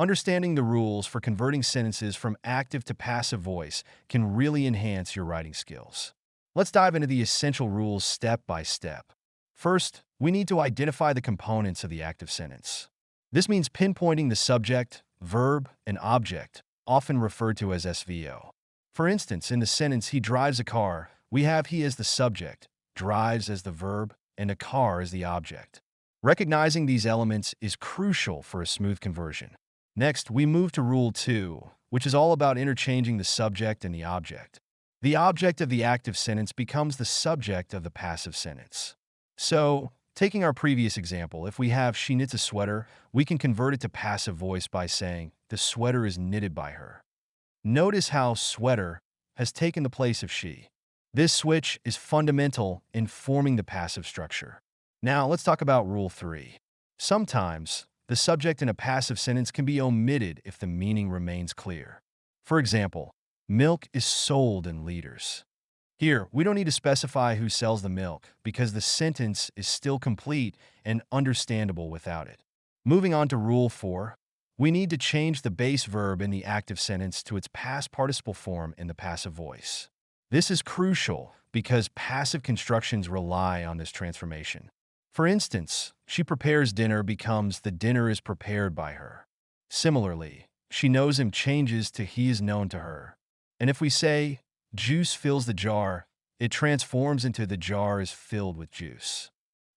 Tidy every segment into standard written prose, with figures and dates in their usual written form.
Understanding the rules for converting sentences from active to passive voice can really enhance your writing skills. Let's dive into the essential rules step by step. First, we need to identify the components of the active sentence. This means pinpointing the subject, verb, and object, often referred to as SVO. For instance, in the sentence, he drives a car, we have he as the subject, drives as the verb, and a car as the object. Recognizing these elements is crucial for a smooth conversion. Next, we move to Rule 2, which is all about interchanging the subject and the object. The object of the active sentence becomes the subject of the passive sentence. So, taking our previous example, if we have she knits a sweater, we can convert it to passive voice by saying, the sweater is knitted by her. Notice how sweater has taken the place of she. This switch is fundamental in forming the passive structure. Now, let's talk about Rule 3. Sometimes, the subject in a passive sentence can be omitted if the meaning remains clear. For example, milk is sold in liters. Here, we don't need to specify who sells the milk because the sentence is still complete and understandable without it. Moving on to Rule 4, we need to change the base verb in the active sentence to its past participle form in the passive voice. This is crucial because passive constructions rely on this transformation. For instance, she prepares dinner becomes the dinner is prepared by her. Similarly, she knows him changes to he is known to her. And if we say, juice fills the jar, it transforms into the jar is filled with juice.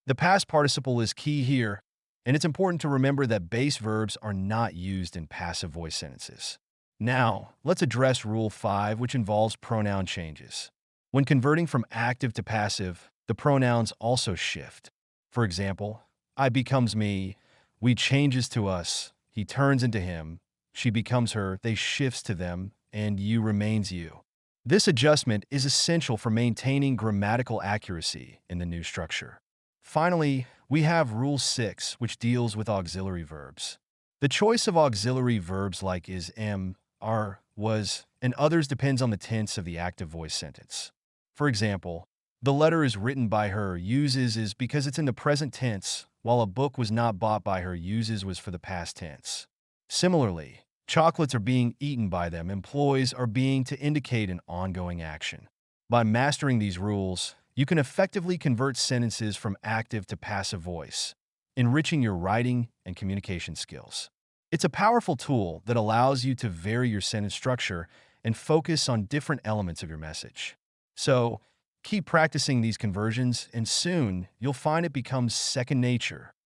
The past participle is key here, and it's important to remember that base verbs are not used in passive voice sentences. Now, let's address Rule 5, which involves pronoun changes. When converting from active to passive, the pronouns also shift. For example, I becomes me, we changes to us, he turns into him, she becomes her, they shifts to them, and you remains you. This adjustment is essential for maintaining grammatical accuracy in the new structure. Finally, we have Rule 6, which deals with auxiliary verbs. The choice of auxiliary verbs like is, am, are, was, and others depends on the tense of the active voice sentence. For example, the letter is written by her, uses is because it's in the present tense, while a book was not bought by her, uses was for the past tense. Similarly, chocolates are being eaten by them, employs are being to indicate an ongoing action. By mastering these rules, you can effectively convert sentences from active to passive voice, enriching your writing and communication skills. It's a powerful tool that allows you to vary your sentence structure and focus on different elements of your message. So, keep practicing these conversions, and soon you'll find it becomes second nature